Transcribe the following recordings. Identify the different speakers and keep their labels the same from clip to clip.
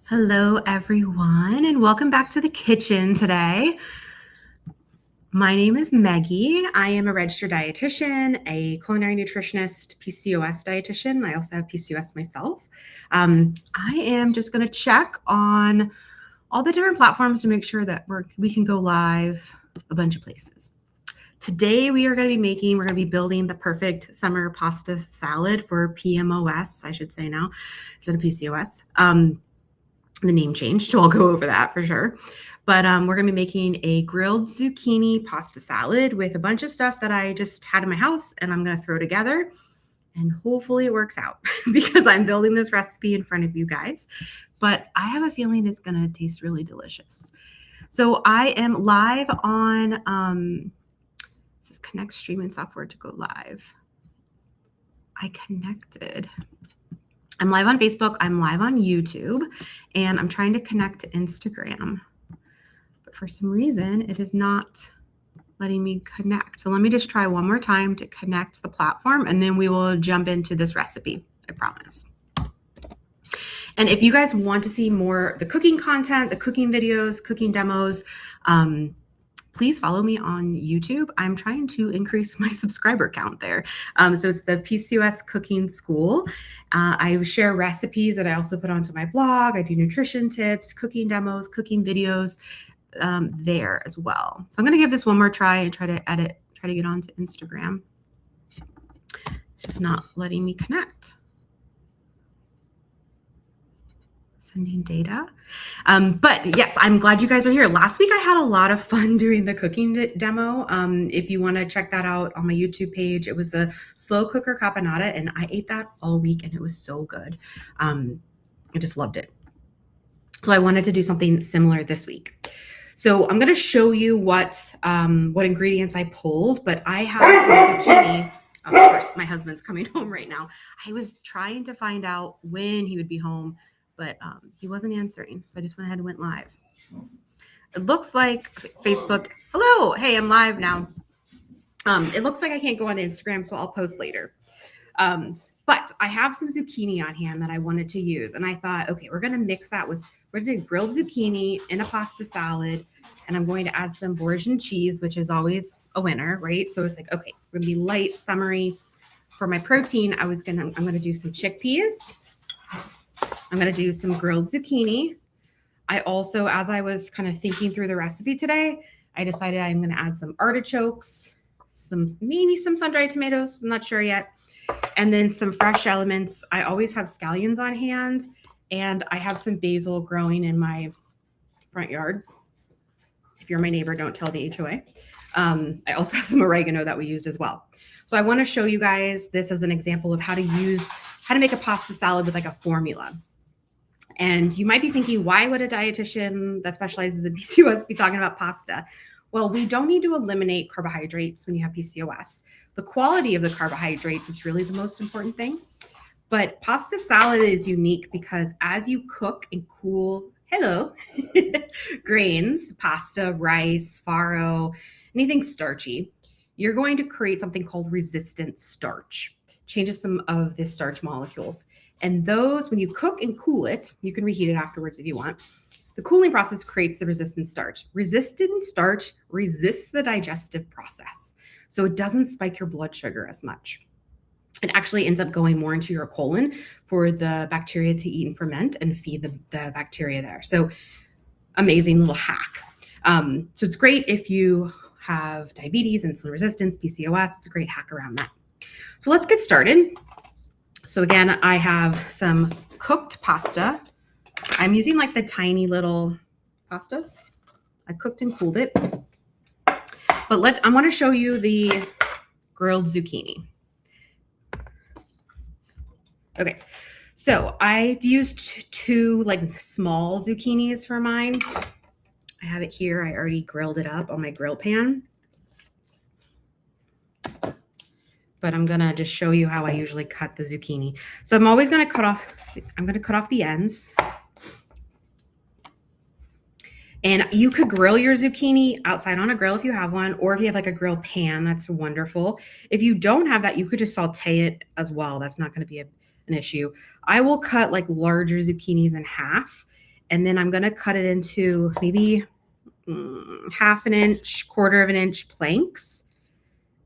Speaker 1: Hello, everyone, and welcome back to the kitchen today. My name is Maggie. I am a registered dietitian, a culinary nutritionist, PCOS dietitian. I also have PCOS myself. I am just going to check on all the different platforms to make sure that we can go live a bunch of places. Today we're going to be building the perfect summer pasta salad for PMOS, I should say now, instead of PCOS. The name changed, so I'll go over that for sure. But we're going to be making a grilled zucchini pasta salad with a bunch of stuff that I just had in my house, and I'm going to throw together, and hopefully it works out because I'm building this recipe in front of you guys. But I have a feeling it's going to taste really delicious. So I am live on, it says connect streaming software to go live. I connected. I'm live on Facebook, I'm live on YouTube, and I'm trying to connect to Instagram. But for some reason, it is not letting me connect. So let me just try one more time to connect the platform, and then we will jump into this recipe, I promise. And if you guys want to see more the cooking content, the cooking videos, cooking demos, please follow me on YouTube. I'm trying to increase my subscriber count there. So it's the PCOS Cooking School. I share recipes that I also put onto my blog. I do nutrition tips, cooking demos, cooking videos there as well. So I'm going to give this one more try and try to get onto Instagram. It's just not letting me connect. Sending data. But yes, I'm glad you guys are here. Last week I had a lot of fun doing the cooking demo. If you want to check that out on my YouTube page, it was the Slow Cooker Caponata, and I ate that all week and it was so good. I just loved it. So I wanted to do something similar this week. So I'm going to show you what ingredients I pulled, but I have some zucchini. Of course, my husband's coming home right now. I was trying to find out when he would be home, but he wasn't answering. So I just went ahead and went live. It looks like Facebook. Hello. Hey, I'm live now. It looks like I can't go on Instagram, so I'll post later. But I have some zucchini on hand that I wanted to use. And I thought, okay, we're going to mix that with, we're going to do grilled zucchini in a pasta salad. And I'm going to add some Borsian cheese, which is always a winner, right? So it's like, okay, we're going to be light, summery. For my protein, I'm going to do some chickpeas. I'm going to do some grilled zucchini. I also, as I was kind of thinking through the recipe today, I decided I'm going to add some artichokes, maybe some sun-dried tomatoes. I'm not sure yet. And then some fresh elements. I always have scallions on hand, and I have some basil growing in my front yard. If you're my neighbor, don't tell the HOA. I also have some oregano that we used as well. So I want to show you guys this as an example of how to make a pasta salad with like a formula. And you might be thinking, why would a dietitian that specializes in PCOS be talking about pasta? Well, we don't need to eliminate carbohydrates when you have PCOS. The quality of the carbohydrates is really the most important thing. But pasta salad is unique because as you cook and cool, grains, pasta, rice, farro, anything starchy, you're going to create something called resistant starch. Changes some of the starch molecules. And those, when you cook and cool it, you can reheat it afterwards if you want. The cooling process creates the resistant starch. Resistant starch resists the digestive process. So it doesn't spike your blood sugar as much. It actually ends up going more into your colon for the bacteria to eat and ferment and feed the bacteria there. So amazing little hack. So it's great if you have diabetes, insulin resistance, PCOS. It's a great hack around that. So let's get started. So again, I have some cooked pasta. I'm using like the tiny little pastas. I cooked and cooled it. But I want to show you the grilled zucchini. Okay, so I used two like small zucchinis for mine. I have it here. I already grilled it up on my grill pan. But I'm gonna just show you how I usually cut the zucchini. So I'm always gonna cut off the ends. And you could grill your zucchini outside on a grill if you have one, or if you have like a grill pan, that's wonderful. If you don't have that, you could just saute it as well. That's not gonna be an issue. I will cut like larger zucchinis in half And then I'm going to cut it into maybe half an inch, quarter of an inch planks,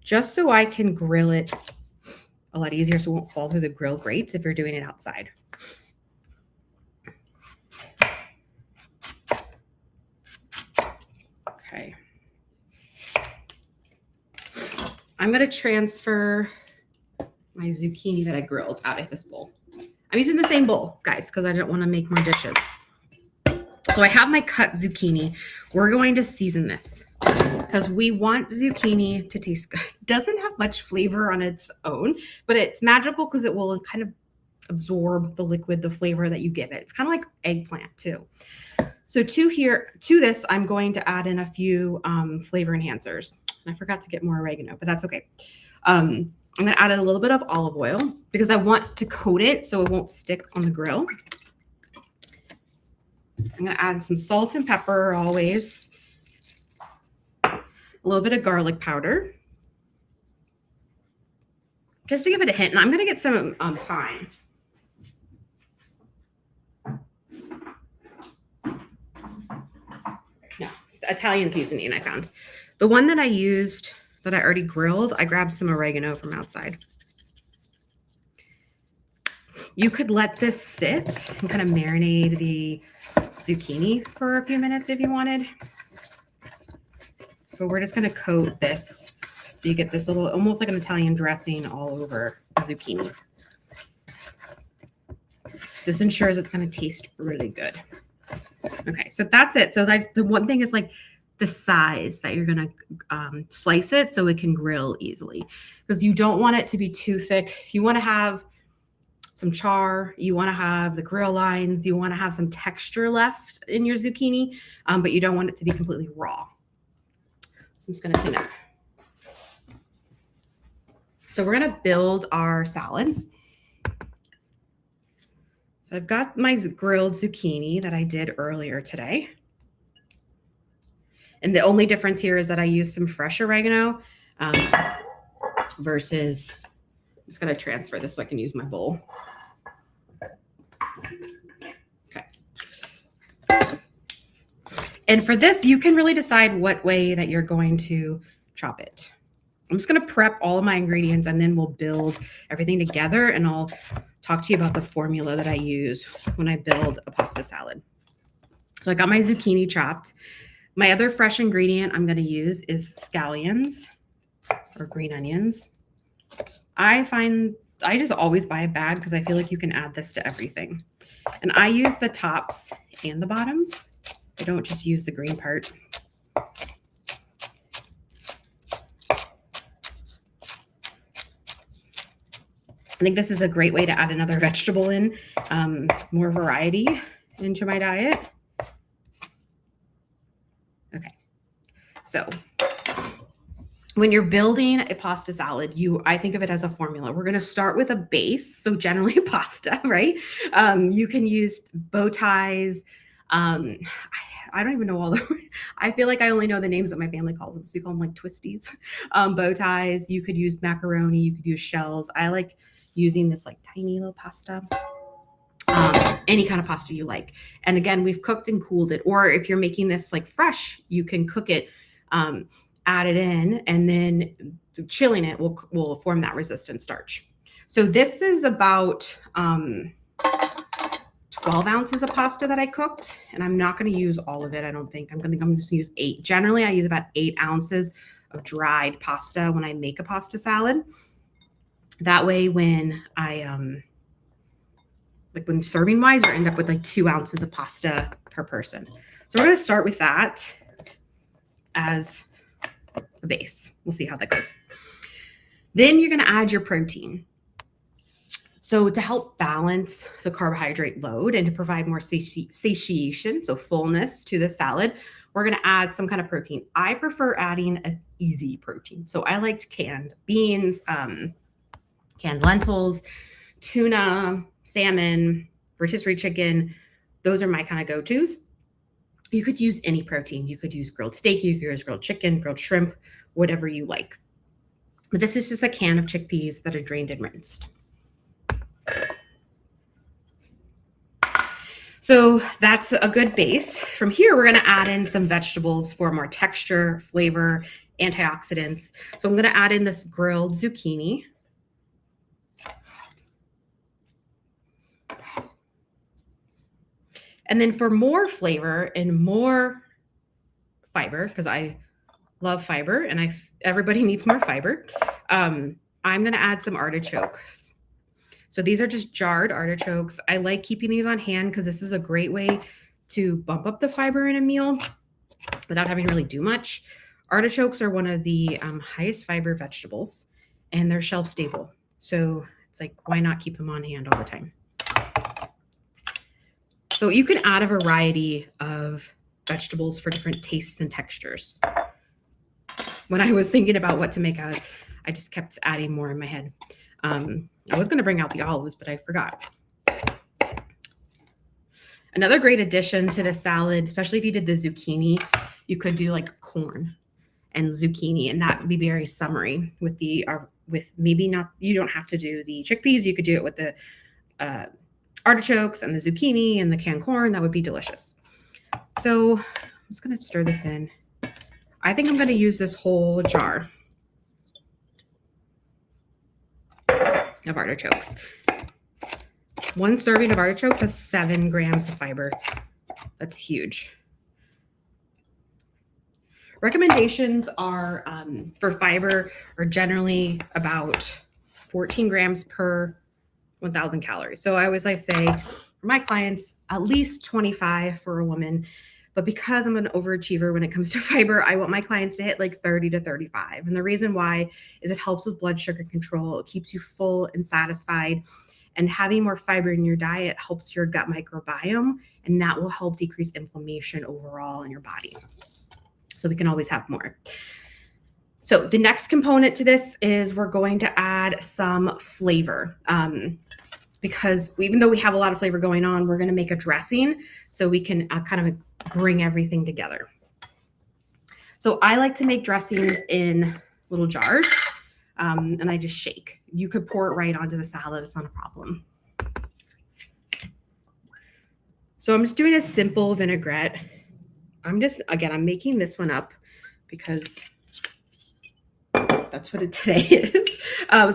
Speaker 1: just so I can grill it a lot easier so it won't fall through the grill grates if you're doing it outside. Okay. I'm going to transfer my zucchini that I grilled out of this bowl. I'm using the same bowl, guys, because I don't want to make more dishes. So I have my cut zucchini. We're going to season this because we want zucchini to taste good. It doesn't have much flavor on its own, but it's magical because it will kind of absorb the liquid, the flavor that you give it. It's kind of like eggplant too. So to this, I'm going to add in a few flavor enhancers. I forgot to get more oregano, but that's okay. I'm going to add in a little bit of olive oil because I want to coat it so it won't stick on the grill. I'm going to add some salt and pepper always. A little bit of garlic powder. Just to give it a hint. And I'm going to get some thyme. No, Italian seasoning I found. The one that I used that I already grilled, I grabbed some oregano from outside. You could let this sit and kind of marinate the zucchini for a few minutes if you wanted. So we're just going to coat this so you get this little, almost like an Italian dressing all over the zucchini. This ensures it's going to taste really good. Okay, so that's it. So that's the one thing is like the size that you're going to slice it so it can grill easily, because you don't want it to be too thick. You want to have some char, you want to have the grill lines, you want to have some texture left in your zucchini, but you don't want it to be completely raw. So I'm just going to clean up. So we're going to build our salad. So I've got my grilled zucchini that I did earlier today. And the only difference here is that I used some fresh oregano versus, I'm just going to transfer this so I can use my bowl. Okay. And for this, you can really decide what way that you're going to chop it. I'm just going to prep all of my ingredients and then we'll build everything together, and I'll talk to you about the formula that I use when I build a pasta salad. So I got my zucchini chopped. My other fresh ingredient I'm going to use is scallions or green onions. I just always buy a bag because I feel like you can add this to everything. And I use the tops and the bottoms. I don't just use the green part. I think this is a great way to add another vegetable in, more variety into my diet. Okay, so when you're building a pasta salad, I think of it as a formula. We're going to start with a base, so generally pasta, right? You can use bow ties. I don't even know all the, I feel like I only know the names that my family calls them. So we call them like twisties, bow ties. You could use macaroni, you could use shells. I like using this like tiny little pasta, any kind of pasta you like. And again, we've cooked and cooled it. Or if you're making this like fresh, you can cook it, add it in, and then chilling it will form that resistant starch. So this is about 12 ounces of pasta that I cooked, and I'm not going to use all of it. I don't think I'm just going to use 8. Generally, I use about 8 ounces of dried pasta when I make a pasta salad. That way, when when serving wise, you end up with like 2 ounces of pasta per person. So we're going to start with that as a base. We'll see how that goes. Then you're going to add your protein. So to help balance the carbohydrate load and to provide more satiation, so fullness to the salad, we're going to add some kind of protein. I prefer adding an easy protein. So I liked canned beans, canned lentils, tuna, salmon, rotisserie chicken. Those are my kind of go-tos. You could use any protein. You could use grilled steak, you could use grilled chicken, grilled shrimp, whatever you like. But this is just a can of chickpeas that are drained and rinsed. So that's a good base. From here, we're going to add in some vegetables for more texture, flavor, antioxidants. So I'm going to add in this grilled zucchini. And then for more flavor and more fiber, because I love fiber and everybody needs more fiber, I'm going to add some artichokes. So these are just jarred artichokes. I like keeping these on hand because this is a great way to bump up the fiber in a meal without having to really do much. Artichokes are one of the highest fiber vegetables, and they're shelf stable. So it's like, why not keep them on hand all the time? So you can add a variety of vegetables for different tastes and textures. When I was thinking about what to make, I just kept adding more in my head. I was going to bring out the olives, but I forgot. Another great addition to the salad, especially if you did the zucchini, you could do like corn and zucchini, and that would be very summery with with maybe not, you don't have to do the chickpeas. You could do it with the artichokes and the zucchini and the canned corn. That would be delicious. So I'm just going to stir this in. I think I'm going to use this whole jar of artichokes. One serving of artichokes has 7 grams of fiber. That's huge. Recommendations are for fiber are generally about 14 grams per 1,000 calories. So I always like say for my clients, at least 25 for a woman. But because I'm an overachiever when it comes to fiber, I want my clients to hit like 30 to 35. And the reason why is it helps with blood sugar control. It keeps you full and satisfied. And having more fiber in your diet helps your gut microbiome, and that will help decrease inflammation overall in your body. So we can always have more. So the next component to this is we're going to add some flavor. Because even though we have a lot of flavor going on, we're going to make a dressing so we can kind of bring everything together. So I like to make dressings in little jars, and I just shake. You could pour it right onto the salad. It's not a problem. So I'm just doing a simple vinaigrette. I'm making this one up because that's what it today is.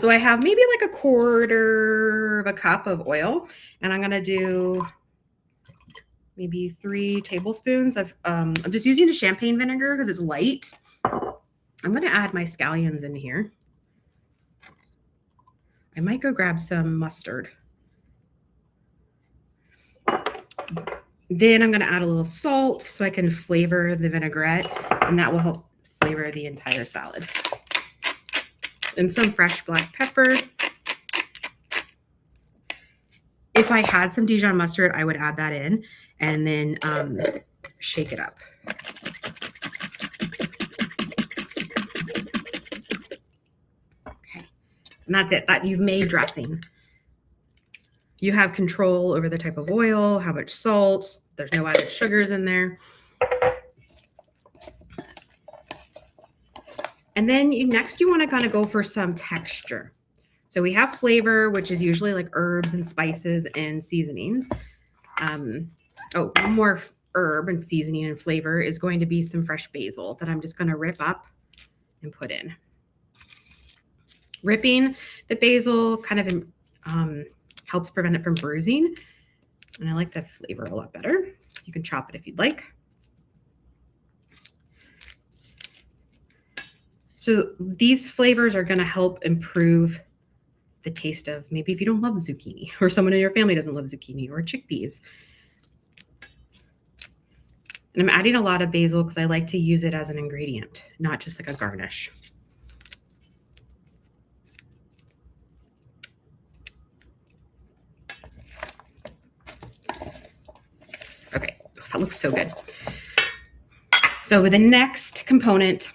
Speaker 1: So I have maybe like a quarter of a cup of oil, and I'm going to do maybe 3 tablespoons of, I'm just using a champagne vinegar because it's light. I'm going to add my scallions in here. I might go grab some mustard. Then I'm going to add a little salt so I can flavor the vinaigrette, and that will help flavor the entire salad. And some fresh black pepper. If I had some Dijon mustard, I would add that in and then shake it up. Okay, and that's it. That you've made dressing. You have control over the type of oil, how much salt. There's no added sugars in there. And then next you want to kind of go for some texture. So we have flavor, which is usually like herbs and spices and seasonings. One more herb and seasoning and flavor is going to be some fresh basil that I'm just going to rip up and put in. Ripping the basil kind of helps prevent it from bruising. And I like the flavor a lot better. You can chop it if you'd like. So these flavors are going to help improve the taste of maybe if you don't love zucchini or someone in your family doesn't love zucchini or chickpeas. And I'm adding a lot of basil because I like to use it as an ingredient, not just like a garnish. Okay, that looks so good. So with the next component,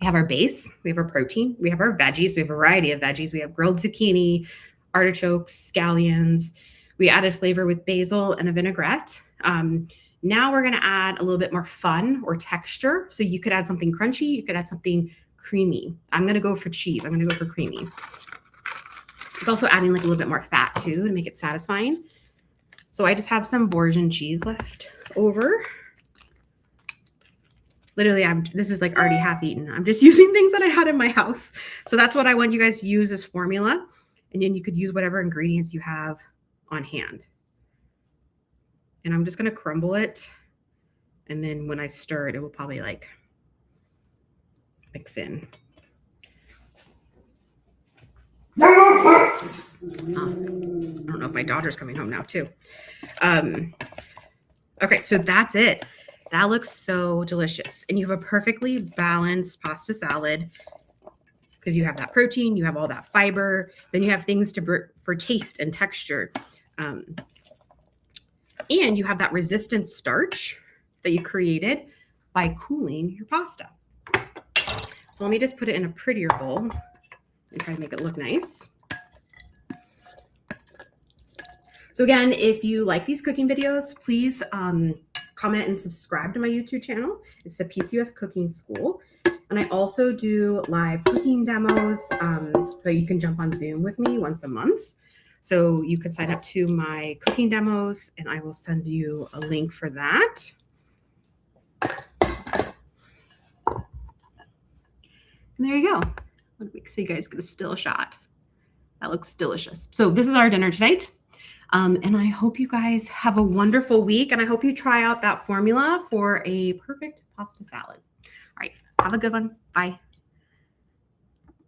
Speaker 1: we have our base, we have our protein, we have our veggies, we have a variety of veggies. We have grilled zucchini, artichokes, scallions. We added flavor with basil and a vinaigrette. Now we're going to add a little bit more fun or texture. So you could add something crunchy, you could add something creamy. I'm going to go for cheese. I'm going to go for creamy. It's also adding like a little bit more fat too to make it satisfying. So I just have some Borgia cheese left over. Literally, this is like already half eaten. I'm just using things that I had in my house. So that's what I want you guys to use as formula. And then you could use whatever ingredients you have on hand. And I'm just going to crumble it. And then when I stir it, it will probably like mix in. I don't know if my daughter's coming home now too. Okay, so that's it. That looks so delicious. And you have a perfectly balanced pasta salad because you have that protein, you have all that fiber, then you have things for taste and texture. And you have that resistant starch that you created by cooling your pasta. So let me just put it in a prettier bowl and try to make it look nice. So again, if you like these cooking videos, please comment and subscribe to my YouTube channel. It's the PCOS Cooking School. And I also do live cooking demos, so you can jump on Zoom with me once a month. So you can sign up to my cooking demos and I will send you a link for that. And there you go. Let me make sure you guys get a still shot. That looks delicious. So this is our dinner tonight. And I hope you guys have a wonderful week. And I hope you try out that formula for a perfect pasta salad. All right. Have a good one. Bye.